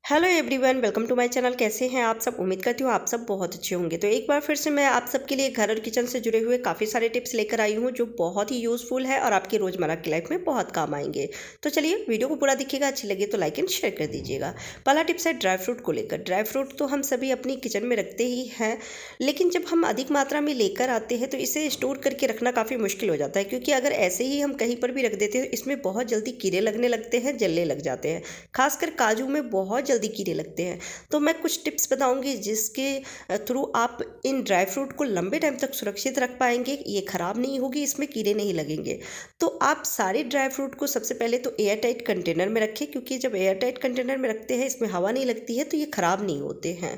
Hello everyone, welcome to my channel. कैसे हैं आप सब? उम्मीद करती हूँ आप सब बहुत अच्छे होंगे। तो एक बार फिर से मैं आप सबके लिए घर और किचन से जुड़े हुए काफ़ी सारे टिप्स लेकर आई हूँ जो बहुत ही यूज़फुल है और आपकी रोज़मर्रा की लाइफ में बहुत काम आएंगे। तो चलिए वीडियो को पूरा देखिएगा, अच्छी लगे तो लाइक एंड शेयर कर दीजिएगा। पहला टिप्स है ड्राई फ्रूट को लेकर। ड्राई फ्रूट तो हम सभी अपनी किचन में रखते ही हैं, लेकिन जब हम अधिक मात्रा में लेकर आते हैं तो इसे स्टोर करके रखना काफ़ी मुश्किल हो जाता है, क्योंकि अगर ऐसे ही हम कहीं पर भी रख देते हैं इसमें बहुत जल्दी कीड़े लगने लगते हैं, जलने लग जाते हैं। खासकर काजू में बहुत जल्दी कीड़े लगते हैं। तो मैं कुछ टिप्स बताऊंगी जिसके थ्रू आप इन ड्राई फ्रूट को लंबे टाइम तक सुरक्षित रख पाएंगे। ये ख़राब नहीं होगी, इसमें कीड़े नहीं लगेंगे। तो आप सारे ड्राई फ्रूट को सबसे पहले तो एयर टाइट कंटेनर में रखें, क्योंकि जब एयर टाइट कंटेनर में रखते हैं इसमें हवा नहीं लगती है तो ये ख़राब नहीं होते हैं।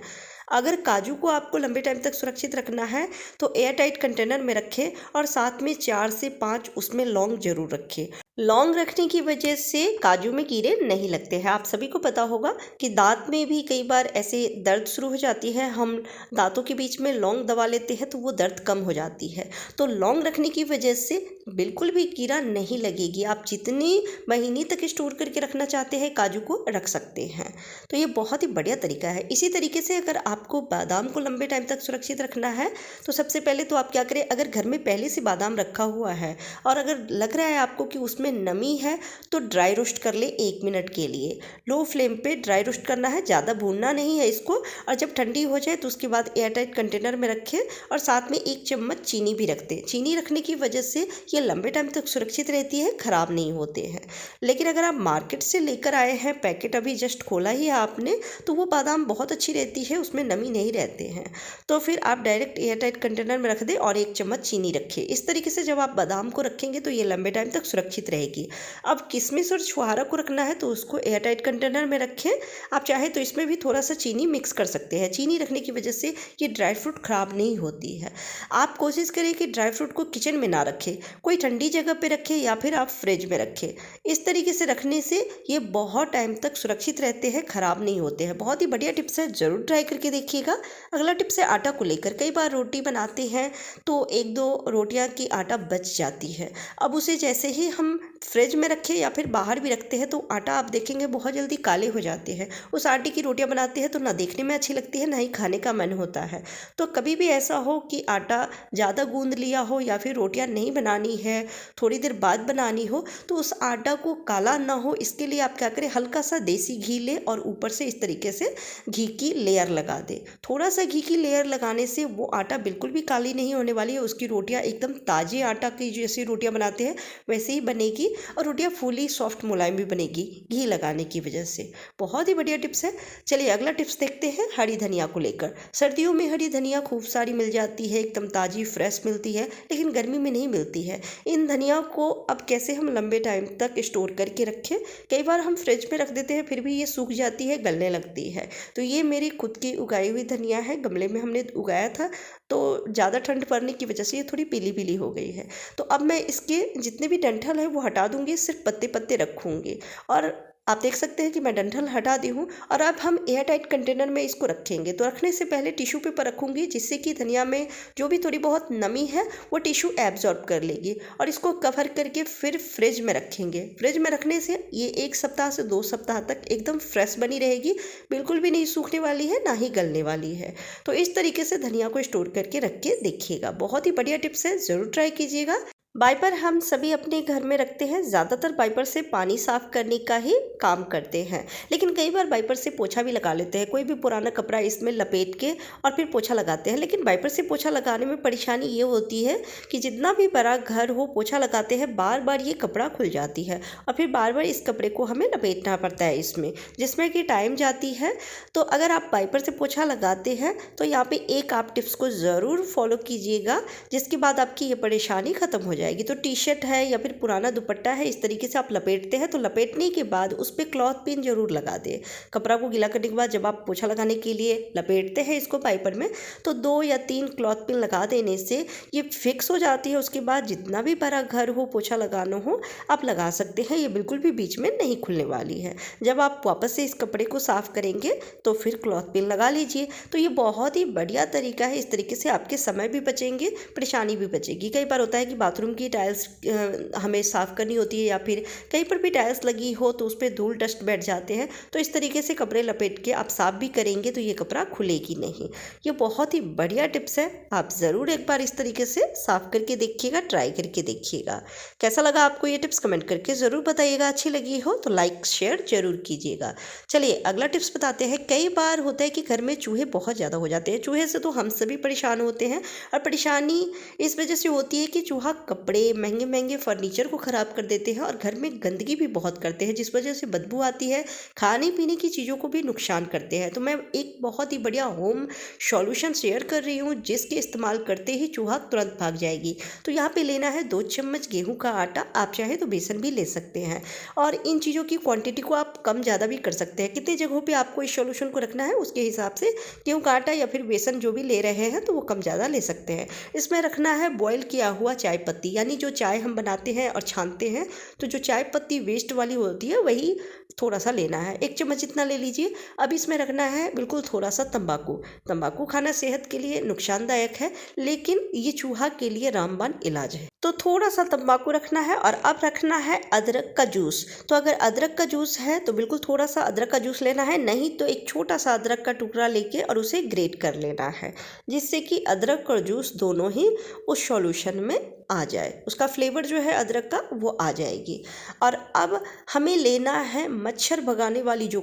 अगर काजू को आपको लंबे टाइम तक सुरक्षित रखना है तो एयर टाइट कंटेनर में रखें और साथ में 4 से 5 उसमें लौंग जरूर रखें। लौंग रखने की वजह से काजू में कीड़े नहीं लगते हैं। आप सभी को पता होगा कि दांत में भी कई बार ऐसे दर्द शुरू हो जाती है, हम दांतों के बीच में लौंग दबा लेते हैं तो वो दर्द कम हो जाती है। तो लौंग रखने की वजह से बिल्कुल भी कीड़ा नहीं लगेगी। आप जितनी महीने तक स्टोर करके रखना चाहते हैं काजू को रख सकते हैं। तो ये बहुत ही बढ़िया तरीका है। इसी तरीके से अगर आपको बादाम को लंबे टाइम तक सुरक्षित रखना है तो सबसे पहले तो आप क्या करें, अगर घर में पहले से बादाम रखा हुआ है और अगर लग रहा है आपको कि उसमें नमी है तो ड्राई रोस्ट कर ले 1 मिनट के लिए। लो फ्लेम पे ड्राई रोस्ट करना है, ज़्यादा भूनना नहीं है इसको। और जब ठंडी हो जाए तो उसके बाद एयरटाइट कंटेनर में रखें और साथ में 1 चम्मच चीनी भी रख दें। चीनी रखने की वजह से ये लंबे टाइम तक सुरक्षित रहती है, ख़राब नहीं होते हैं। लेकिन अगर आप मार्केट से लेकर आए हैं, पैकेट अभी जस्ट खोला ही है आपने, तो वो बादाम बहुत अच्छी रहती है, उसमें नमी नहीं रहते हैं। तो फिर आप डायरेक्ट एयरटाइट कंटेनर में रख दें और 1 चम्मच चीनी रखें। इस तरीके से जब आप बादाम को रखेंगे तो ये लंबे टाइम तक सुरक्षित रहेगी। अब किशमिश और छुहारा को रखना है तो उसको एयरटाइट कंटेनर में रखें। आप चाहे तो इसमें भी थोड़ा सा चीनी मिक्स कर सकते हैं। चीनी रखने की वजह से ये ड्राई फ्रूट ख़राब नहीं होती है। आप कोशिश करें कि ड्राई फ्रूट को किचन में ना रखें, कोई ठंडी जगह पे रखें या फिर आप फ्रिज में रखें। इस तरीके से रखने से ये बहुत टाइम तक सुरक्षित रहते हैं, ख़राब नहीं होते हैं। बहुत ही बढ़िया टिप्स है, ज़रूर ट्राई करके देखिएगा। अगला टिप्स है आटा को लेकर। कई बार रोटी बनाते हैं तो 1-2 रोटियां की आटा बच जाती है। अब उसे जैसे ही हम फ्रिज में रखें या फिर बाहर भी रखते हैं तो आटा आप देखेंगे बहुत जल्दी काले हो जाते हैं। उस आटे की रोटियां बनाते हैं तो ना देखने में अच्छी लगती है, ना ही खाने का मन होता है। तो कभी भी ऐसा हो कि आटा ज़्यादा गूंद लिया हो या फिर रोटियां नहीं बनानी है, थोड़ी देर बाद बनानी हो, तो उस आटा को काला ना हो इसके लिए आप क्या करें, हल्का सा देसी घी ले और ऊपर से इस तरीके से घी की लेयर लगा दे। थोड़ा सा घी की लेयर लगाने से वो आटा बिल्कुल भी काली नहीं होने वाली है। उसकी रोटियां एकदम ताज़े आटा की जैसी रोटियां बनाते हैं वैसे ही बनेगी और रोटियां फूली सॉफ्ट मुलायम भी बनेगी घी लगाने की वजह से। बहुत ही बढ़िया टिप्स है। चलिए अगला टिप्स देखते हैं हरी धनिया को लेकर। सर्दियों में हरी धनिया खूब सारी मिल जाती है, एकदम ताज़ी फ्रेश मिलती है, लेकिन गर्मी में नहीं मिलती है। इन धनिया को अब कैसे हम लंबे टाइम तक स्टोर करके रखें? कई बार हम फ्रिज में रख देते हैं फिर भी ये सूख जाती है, गलने लगती है। तो ये मेरी खुद की उगाई हुई धनिया है, गमले में हमने उगाया था, तो ज़्यादा ठंड पड़ने की वजह से ये थोड़ी पीली पीली हो गई है। तो अब मैं इसके जितने भी डंठल है वो हटा दूंगी, सिर्फ पत्ते पत्ते रखूंगी। और आप देख सकते हैं कि मैं डंठल हटा दी हूँ। और अब हम एयर टाइट कंटेनर में इसको रखेंगे तो रखने से पहले टिश्यू पेपर रखूँगी, जिससे कि धनिया में जो भी थोड़ी बहुत नमी है वो टिश्यू एब्जॉर्ब कर लेगी। और इसको कवर करके फिर फ्रिज में रखेंगे। फ्रिज में रखने से ये 1 सप्ताह से 2 सप्ताह तक एकदम फ्रेश बनी रहेगी, बिल्कुल भी नहीं सूखने वाली है, ना ही गलने वाली है। तो इस तरीके से धनिया को स्टोर करके रख के देखिएगा। बहुत ही बढ़िया टिप्स है, ज़रूर ट्राई कीजिएगा। वाइपर हम सभी अपने घर में रखते हैं। ज़्यादातर वाइपर से पानी साफ करने का ही काम करते हैं, लेकिन कई बार वाइपर से पोछा भी लगा लेते हैं। कोई भी पुराना कपड़ा इसमें लपेट के और फिर पोछा लगाते हैं। लेकिन वाइपर से पोछा लगाने में परेशानी ये होती है कि जितना भी बड़ा घर हो, पोछा लगाते हैं बार बार ये कपड़ा खुल जाती है और फिर बार बार इस कपड़े को हमें लपेटना पड़ता है इसमें, जिसमें कि टाइम जाती है। तो अगर आप वाइपर से पोछा लगाते हैं तो यहाँ पे एक आप टिप्स को ज़रूर फॉलो कीजिएगा, जिसके बाद आपकी ये परेशानी ख़त्म हो जाएगी। तो टी शर्ट है या फिर पुराना दुपट्टा है, इस तरीके से आप लपेटते हैं तो लपेटने के बाद उस पर क्लॉथ पिन जरूर लगा दें। कपड़ा को गीला करने के बाद जब आप पोछा लगाने के लिए लपेटते हैं इसको वाइपर में, तो 2 या 3 क्लॉथ पिन लगा देने से ये फिक्स हो जाती है। उसके बाद जितना भी बड़ा घर हो, पोछा लगाना हो, आप लगा सकते हैं। ये बिल्कुल भी बीच में नहीं खुलने वाली है। जब आप वापस से इस कपड़े को साफ करेंगे तो फिर क्लॉथ पिन लगा लीजिए। तो ये बहुत ही बढ़िया तरीका है। इस तरीके से आपके समय भी बचेंगे, परेशानी भी बचेगी। कई बार होता है कि बाथरूम बाथरूम की टाइल्स हमें साफ़ करनी होती है या फिर कहीं पर भी टाइल्स लगी हो तो उस पर धूल डस्ट बैठ जाते हैं, तो इस तरीके से कपड़े लपेट के आप साफ़ भी करेंगे तो ये कपड़ा खुलेगी नहीं। ये बहुत ही बढ़िया टिप्स है, आप ज़रूर एक बार इस तरीके से साफ़ करके देखिएगा, ट्राई करके देखिएगा। कैसा लगा आपको ये टिप्स कमेंट करके ज़रूर बताइएगा। अच्छी लगी हो तो लाइक शेयर ज़रूर कीजिएगा। चलिए अगला टिप्स बताते हैं। कई बार होता है कि घर में चूहे बहुत ज़्यादा हो जाते हैं। चूहे से तो हम सभी परेशान होते हैं और परेशानी इस वजह से होती है कि चूहा कपड़े, महंगे महंगे फर्नीचर को ख़राब कर देते हैं और घर में गंदगी भी बहुत करते हैं, जिस वजह से बदबू आती है, खाने पीने की चीज़ों को भी नुकसान करते हैं। तो मैं एक बहुत ही बढ़िया होम सॉल्यूशन शेयर कर रही हूँ जिसके इस्तेमाल करते ही चूहा तुरंत भाग जाएगी। तो यहाँ पे लेना है 2 चम्मच गेहूं का आटा, आप चाहे तो बेसन भी ले सकते हैं और इन चीज़ों की क्वांटिटी को आप कम ज़्यादा भी कर सकते हैं। कितने जगहों पे आपको इस सॉल्यूशन को रखना है उसके हिसाब से गेहूं का आटा या फिर बेसन जो भी ले रहे हैं तो वो कम ज़्यादा ले सकते हैं। इसमें रखना है बॉयल किया हुआ चाय पत्ती, यानी जो चाय हम बनाते हैं और छानते हैं तो जो चाय पत्ती वेस्ट वाली होती है वही थोड़ा सा लेना है, 1 चम्मच इतना ले लीजिए। अब इसमें रखना है बिल्कुल थोड़ा सा तंबाकू। तंबाकू खाना सेहत के लिए नुकसानदायक है लेकिन ये चूहा के लिए रामबाण इलाज है, तो थोड़ा सा तंबाकू रखना है। और अब रखना है अदरक का जूस। तो अगर अदरक का जूस है तो बिल्कुल थोड़ा सा अदरक का जूस लेना है, नहीं तो एक छोटा सा अदरक का टुकड़ा लेके और उसे ग्रेट कर लेना है, जिससे कि अदरक और जूस दोनों ही उस सॉल्यूशन में आ जाए, उसका फ्लेवर जो है अदरक का वो आ जाएगी। और अब हमें लेना है मच्छर भगाने वाली जो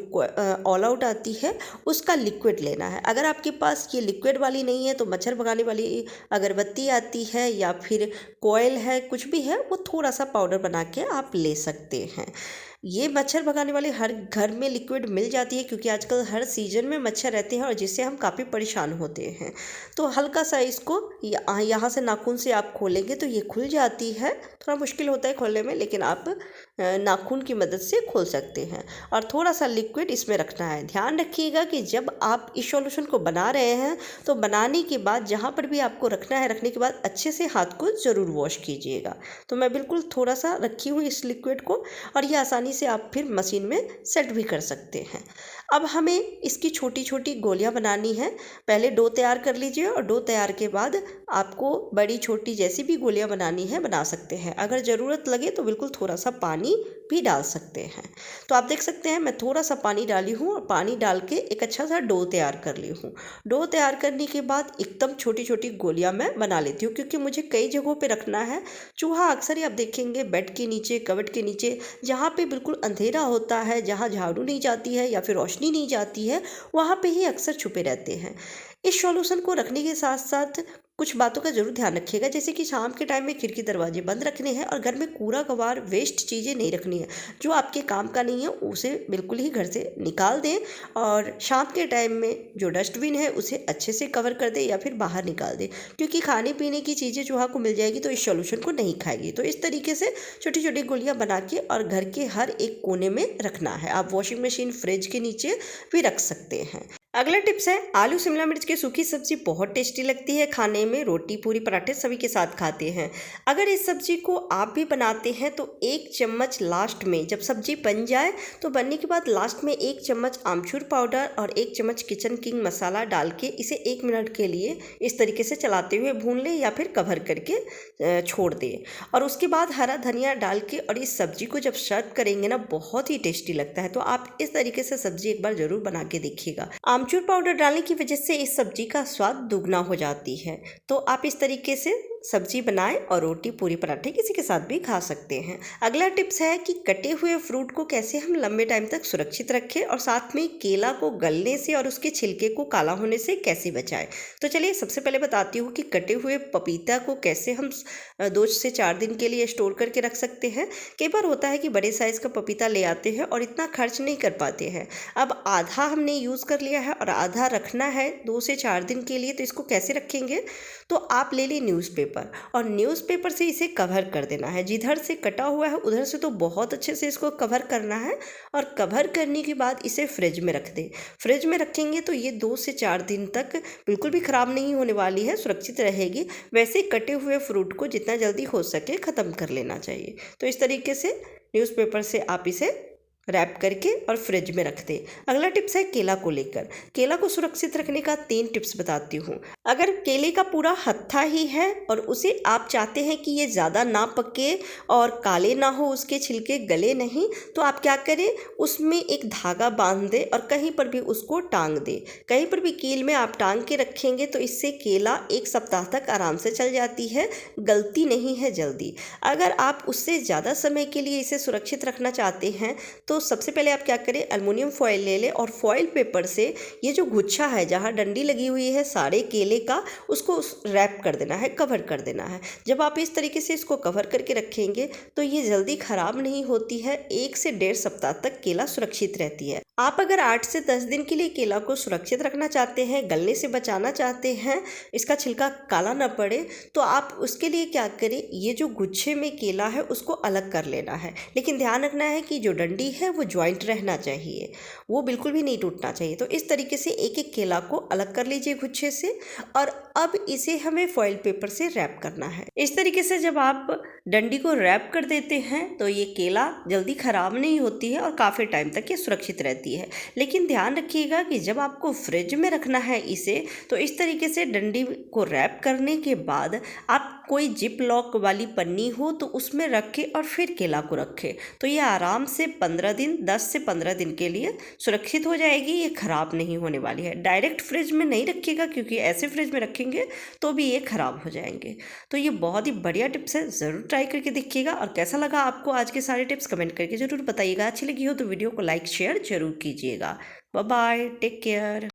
ऑल आउट आती है उसका लिक्विड लेना है। अगर आपके पास ये लिक्विड वाली नहीं है तो मच्छर भगाने वाली अगरबत्ती आती है या फिर कोयल है, कुछ भी है, वो थोड़ा सा पाउडर बना के आप ले सकते हैं। ये मच्छर भगाने वाले हर घर में लिक्विड मिल जाती है क्योंकि आजकल हर सीजन में मच्छर रहते हैं और जिससे हम काफ़ी परेशान होते हैं। तो हल्का सा इसको यहाँ से नाखून से आप खोलेंगे तो ये खुल जाती है, थोड़ा मुश्किल होता है खोलने में लेकिन आप नाखून की मदद से खोल सकते हैं। और थोड़ा सा लिक्विड इसमें रखना है। ध्यान रखिएगा कि जब आप इस सॉल्यूशन को बना रहे हैं तो बनाने के बाद जहाँ पर भी आपको रखना है, रखने के बाद अच्छे से हाथ को ज़रूर वॉश कीजिएगा। तो मैं बिल्कुल थोड़ा सा रखी हूँ इस लिक्विड को और ये आसानी से आप फिर मशीन में सेट भी कर सकते हैं। अब हमें इसकी छोटी छोटी गोलियां बनानी है। पहले डो तैयार कर लीजिए और डो तैयार के बाद आपको बड़ी छोटी जैसी भी गोलियां बनानी है बना सकते हैं। अगर ज़रूरत लगे तो बिल्कुल थोड़ा सा पानी भी डाल सकते हैं। तो आप देख सकते हैं मैं थोड़ा सा पानी डाली हूँ और पानी डाल के एक अच्छा सा डो तैयार कर ली हूँ। डो तैयार करने के बाद एकदम छोटी छोटी गोलियां मैं बना लेती हूँ क्योंकि मुझे कई जगहों पे रखना है। चूहा अक्सर ही आप देखेंगे बेड के नीचे, कबर्ड के नीचे, जहाँ पे बिल्कुल अंधेरा होता है, जहाँ झाड़ू नहीं जाती है या फिर रोशनी नहीं जाती है, वहाँ पे ही अक्सर छुपे रहते हैं। इस सॉल्यूशन को रखने के साथ साथ कुछ बातों का जरूर ध्यान रखिएगा, जैसे कि शाम के टाइम में खिड़की दरवाजे बंद रखने हैं और घर में कूड़ा कबाड़ वेस्ट चीज़ें नहीं रखनी है। जो आपके काम का नहीं है उसे बिल्कुल ही घर से निकाल दें और शाम के टाइम में जो डस्टबिन है उसे अच्छे से कवर कर दें या फिर बाहर निकाल दें, क्योंकि खाने पीने की चीज़ें चूहा को मिल जाएगी तो इस सॉल्यूशन को नहीं खाएगी। तो इस तरीके से छोटी छोटी गोलियां बना के और घर के हर एक कोने में रखना है। आप वॉशिंग मशीन, फ्रिज के नीचे भी रख सकते हैं। अगला टिप्स है, आलू शिमला मिर्च की सूखी सब्जी बहुत टेस्टी लगती है, खाने में रोटी पूरी पराठे सभी के साथ खाते हैं। अगर इस सब्जी को आप भी बनाते हैं तो 1 चम्मच लास्ट में, जब सब्जी बन जाए तो बनने के बाद लास्ट में 1 चम्मच आमचूर पाउडर और 1 चम्मच किचन किंग मसाला डाल के इसे 1 मिनट के लिए इस तरीके से चलाते हुए भून लें या फिर कवर करके छोड़ दें। और उसके बाद हरा धनिया डाल के और इस सब्जी को जब सर्व करेंगे ना बहुत ही टेस्टी लगता है। तो आप इस तरीके से सब्जी एक बार ज़रूर बना के देखिएगा। आमचूर पाउडर डालने की वजह से इस सब्जी का स्वाद दुगना हो जाती है। तो आप इस तरीके से सब्जी बनाएं और रोटी पूरी पराठे किसी के साथ भी खा सकते हैं। अगला टिप्स है कि कटे हुए फ्रूट को कैसे हम लंबे टाइम तक सुरक्षित रखें और साथ में केला को गलने से और उसके छिलके को काला होने से कैसे बचाएं। तो चलिए सबसे पहले बताती हूँ कि कटे हुए पपीता को कैसे हम 2 से 4 दिन के लिए स्टोर करके रख सकते हैं। कई बार होता है कि बड़े साइज़ का पपीता ले आते हैं और इतना खर्च नहीं कर पाते हैं। अब आधा हमने यूज़ कर लिया है और आधा रखना है 2 से 4 दिन के लिए। तो इसको कैसे रखेंगे, तो आप ले लें न्यूज़पेपर और न्यूज़पेपर से इसे कवर कर देना है। जिधर से कटा हुआ है उधर से तो बहुत अच्छे से इसको कवर करना है और कवर करने के बाद इसे फ्रिज में रख दें। फ्रिज में रखेंगे तो ये 2 से 4 दिन तक बिल्कुल भी ख़राब नहीं होने वाली है, सुरक्षित रहेगी। वैसे कटे हुए फ्रूट को जितना जल्दी हो सके ख़त्म कर लेना चाहिए। तो इस तरीके से न्यूज़पेपर से आप इसे रैप करके और फ्रिज में रख दें। अगला टिप्स है केला को लेकर। केला को सुरक्षित रखने का 3 टिप्स बताती हूँ। अगर केले का पूरा हत्था ही है और उसे आप चाहते हैं कि ये ज़्यादा ना पके और काले ना हो, उसके छिलके गले नहीं, तो आप क्या करें, उसमें एक धागा बांध दें और कहीं पर भी उसको टांग दें। कहीं पर भी कील में आप टांग के रखेंगे तो इससे केला 1 सप्ताह तक आराम से चल जाती है, गलती नहीं है जल्दी। अगर आप उससे ज़्यादा समय के लिए इसे सुरक्षित रखना चाहते हैं तो सबसे पहले आप क्या करें, एल्युमिनियम फॉयल ले लें और फॉयल पेपर से ये जो गुच्छा है जहाँ डंडी लगी हुई है सारे केले का, उसको रैप कर देना है, कवर कर देना है। जब आप इस तरीके से इसको कवर करके रखेंगे तो ये जल्दी ख़राब नहीं होती है, 1 से 1.5 सप्ताह तक केला सुरक्षित रहती है। आप अगर 8 से 10 दिन के लिए केला को सुरक्षित रखना चाहते हैं, गलने से बचाना चाहते हैं, इसका छिलका काला ना पड़े, तो आप उसके लिए क्या करें, ये जो गुच्छे में केला है उसको अलग कर लेना है। लेकिन ध्यान रखना है कि जो डंडी है वो जॉइंट रहना चाहिए, वो बिल्कुल भी नहीं टूटना चाहिए। तो इस तरीके से एक एक केला को अलग कर लीजिए गुच्छे से और अब इसे हमें फॉइल पेपर से रैप करना है। इस तरीके से जब आप डंडी को रैप कर देते हैं तो ये केला जल्दी ख़राब नहीं होती है और काफ़ी टाइम तक ये सुरक्षित रहती है। लेकिन ध्यान रखिएगा कि जब आपको फ्रिज में रखना है इसे, तो इस तरीके से डंडी को रैप करने के बाद आप कोई जिप लॉक वाली पन्नी हो तो उसमें रखें और फिर केला को रखें, तो ये आराम से 15 दिन 10 से 15 दिन के लिए सुरक्षित हो जाएगी, ये ख़राब नहीं होने वाली है। डायरेक्ट फ्रिज में नहीं रखिएगा क्योंकि ऐसे फ्रिज में रखेंगे तो भी ये ख़राब हो जाएंगे। तो ये बहुत ही बढ़िया टिप्स है, ज़रूर ट्राई करके देखिएगा। और कैसा लगा आपको आज के सारे टिप्स कमेंट करके ज़रूर बताइएगा। अच्छी लगी हो तो वीडियो को लाइक शेयर ज़रूर कीजिएगा। Bye bye, take care.